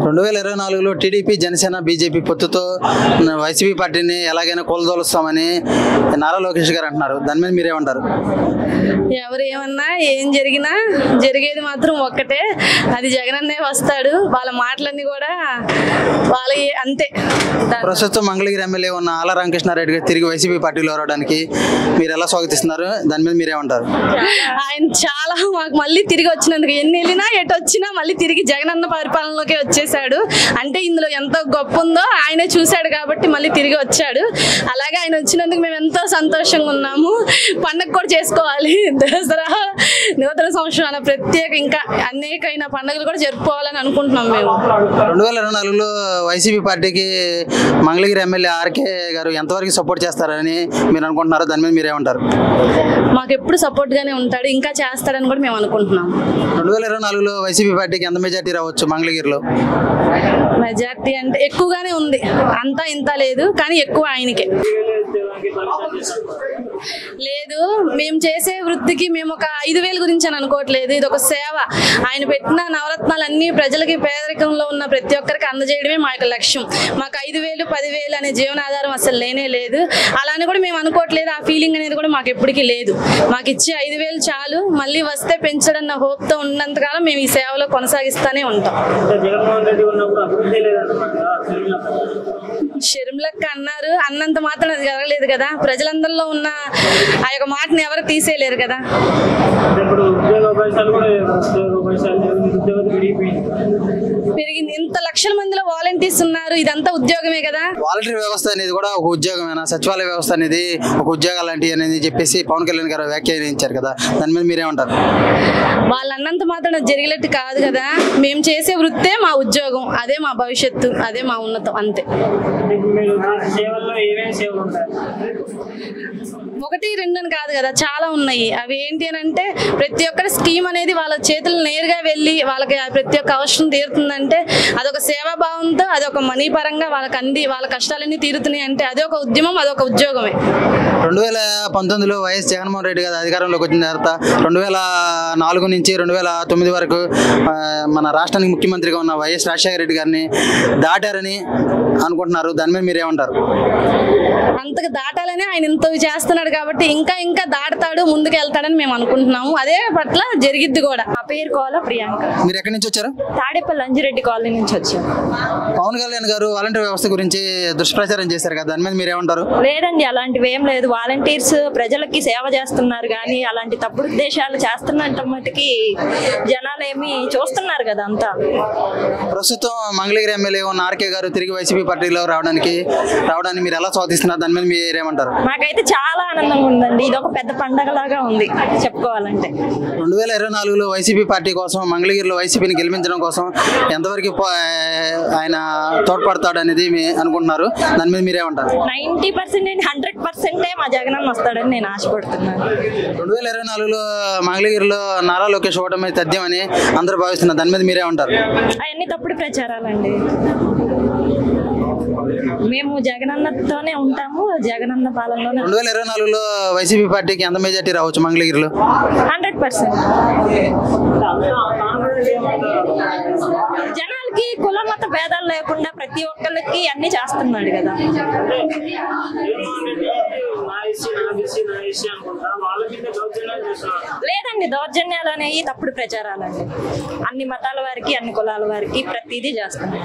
2024లో TDP Janasena BJP పొత్తుతో YCP పార్టీని ఎలాగైనా కూలదోలుస్తామని నారా లోకేష్ గారు అంటున్నారు. దాని మీద మీరేమంటారు? ఎవరు ఏమన్నా ఏం జరిగినా జరిగేది మాత్రం ఒక్కటే, అది జగనన్నే వస్తాడు. వాళ్ళ మాటలన్నీ కూడా వాళ్ళ అంతే. ప్రస్తుతం మంగళగిరి ఎమ్మెల్యే ఉన్న ఆల రామకృష్ణారెడ్డి గారు తిరిగి వైసీపీ పార్టీలో రావడానికి మీరు ఎలా స్వాగతిస్తున్నారు? దాని మీద మీరేమంటారు? ఆయన చాలా మాకు మళ్ళీ తిరిగి వచ్చినందుకు, ఎన్ని వెళ్ళినా ఎటు వచ్చినా మళ్ళీ తిరిగి జగనన్న పరిపాలనలోకి వచ్చేసాడు. అంటే ఇందులో ఎంత గొప్ప ఉందో ఆయన చూశాడు కాబట్టి మళ్ళీ తిరిగి వచ్చాడు. అలాగే ఆయన వచ్చినందుకు మేము ఎంతో సంతోషంగా ఉన్నాము. పండగ కూడా చేసుకోవాలి, దసరా, నూతన సంవత్సరాల ప్రత్యేక ఇంకా అనేకమైన పండుగలు కూడా జరుపుకోవాలని అనుకుంటున్నాం మేము. 2024లో వైసీపీ పార్టీకి మంగళగిరి ఎమ్మెల్యే ఆర్కే గారు ఎంతవరకు సపోర్ట్ చేస్తారని మీరు అనుకుంటున్నారు? దాని మీద మీరేమంటారు? మాకు ఎప్పుడు సపోర్ట్ గానే ఉంటాడు, ఇంకా చేస్తాడని కూడా మేము అనుకుంటున్నాం. 2024లో వైసీపీ పార్టీకి ఎంత మెజార్టీ రావచ్చు మంగళగిరిలో? మెజార్టీ అంటే ఎక్కువగానే ఉంది, అంతా ఇంత లేదు కానీ ఎక్కువ ఆయనకే. లేదు, మేము చేసే వృత్తికి మేము ఒక 5,000 గురించి అని అనుకోవట్లేదు. ఇది ఒక సేవ. ఆయన పెట్టిన నవరత్నాలన్నీ ప్రజలకి, పేదరికంలో ఉన్న ప్రతి ఒక్కరికి అందజేయడమే మా యొక్క లక్ష్యం. మాకు 5,000, 10,000 అనే జీవనాధారం అసలు లేనే లేదు. అలానే కూడా మేము అనుకోవట్లేదు. ఆ ఫీలింగ్ అనేది కూడా మాకు ఎప్పటికీ లేదు. మాకు ఇచ్చే 5,000 చాలు, మళ్ళీ వస్తే పెంచడన్న హోప్తో ఉన్నంతకాలం మేము ఈ సేవలో కొనసాగిస్తూనే ఉంటాం. షర్మిలక్క అన్నారు, అన్నంత మాత్రం అది జరగలేదు కదా. ప్రజలందరిలో ఉన్న ఆ యొక్క మాటని ఎవరు తీసేయలేరు కదా. పెరిగింది, ఇంత లక్షల మందిలో వాలంటీర్స్ ఉన్నారు, ఇదంతా ఉద్యోగమే కదా. వాలంటీర్ వ్యవస్థ అనేది కూడా ఒక ఉద్యోగమేనా? సచివాలయ వ్యవస్థ అనేది ఒక ఉద్యోగం లాంటి అనేది చెప్పేసి పవన్ కళ్యాణ్ గారు వ్యాఖ్యానించారు కదా, దాని మీద మీరేమంటారు? వాళ్ళు అన్నంత మాత్రం అది జరిగేట్టు కాదు కదా. మేము చేసే వృత్తే మా ఉద్యోగం, అదే మా భవిష్యత్తు, అదే మా ఉన్నతం, అంతే. 1, 2 అని కాదు కదా, చాలా ఉన్నాయి. అవి ఏంటి అని అంటే, ప్రతి ఒక్కరి స్కీమ్ అనేది వాళ్ళ చేతులు నేరుగా వెళ్ళి వాళ్ళకి ప్రతి ఒక్క అవసరం తీరుతుందంటే అదొక సేవాభావంతో, అదొక మనీ పరంగా వాళ్ళకి అంది, వాళ్ళ కష్టాలన్నీ తీరుతున్నాయి అంటే అదొక ఉద్యమం, అదొక ఉద్యోగమే. 2019లో వైఎస్ జగన్మోహన్ రెడ్డి గారు అధికారంలోకి వచ్చిన తర్వాత 2004 నుంచి 2009 వరకు మన రాష్ట్రానికి ముఖ్యమంత్రిగా ఉన్న వైఎస్ రాజశేఖర రెడ్డి గారిని దాటారని అనుకుంటున్నారు. దాని మీద మీరేమంటారు? అంతకు దాటాలని ఆయన ఇంత చేస్తున్నాడు కాబట్టి ఇంకా ఇంకా దాటుతాడు, ముందుకు వెళ్తాడని మేము అనుకుంటున్నాము. అదే పట్ల జరిగిద్ది కూడా. నా పేరు కోల ప్రియాంక. మీరు ఎక్కడి నుంచి వచ్చారు? తాడేపల్లి అంజిరెడ్డి కాలనీ నుంచి వచ్చాం. పవన్ కళ్యాణ్ గారు వాలంటీర్ వ్యవస్థ గురించి దుష్ప్రచారం చేశారు కదా, దాని మీద మీరేమంటారు? లేదండి, అలాంటివి ఏం లేదు. వాలంటీర్స్ ప్రజలకి సేవ చేస్తున్నారు కానీ అలాంటి తప్పుడు ఉద్దేశాలు చేస్తున్నట్టు మటుకి జనాలు ఏమి చూస్తున్నారు కదా అంతా. ప్రస్తుతం మంగళగిరి ఎమ్మెల్యే ఉన్న ఆర్కే గారు తిరిగి వైసీపీ పార్టీలో రావడానికి మీరు ఎలా స్వాగతిస్తున్నారు? దాని మీద మీరేమంటారు? మాకైతే చాలా ఆనందంగా ఉందండి. ఇది ఒక పెద్ద పండగలాగా ఉంది చెప్పుకోవాలంటే. 2024లో వైసీపీ పార్టీ కోసం, మంగళగిరిలో వైసీపీని గెలిపించడం కోసం ఎంతవరకు ఆయన తోడ్పడతాడు అనేది అనుకుంటున్నారు? దాని మీద మీరేమంటారు? 90% 100% మా జగనన్న వస్తాడని నేను ఆశపడుతున్నాను. 2024లో మంగళగిరిలో నారా లోకేష్ ఓటమి తథ్యమని అందరూ భావిస్తున్నారు. దాని మీద మీరేమంటారు? అవన్నీ తప్పుడు ప్రచారాలండి. మేము జగనన్నతోనే ఉంటాము, జగనన్న పాలనలోనే. 2024లో వైసీపీ పార్టీకి ఎంత మెజార్టీ రావచ్చు మంగళగిరిలో? 100%. జనాలకి కుల మత భేదాలు లేకుండా ప్రతి ఒక్కరికి అన్ని చేస్తున్నాడు కదా. లేదండి, దౌర్జన్యాలు అనేవి తప్పుడు ప్రచారాలండి. అన్ని మతాల వారికి, అన్ని కులాల వారికి ప్రతిదీ చేస్తున్నాడు.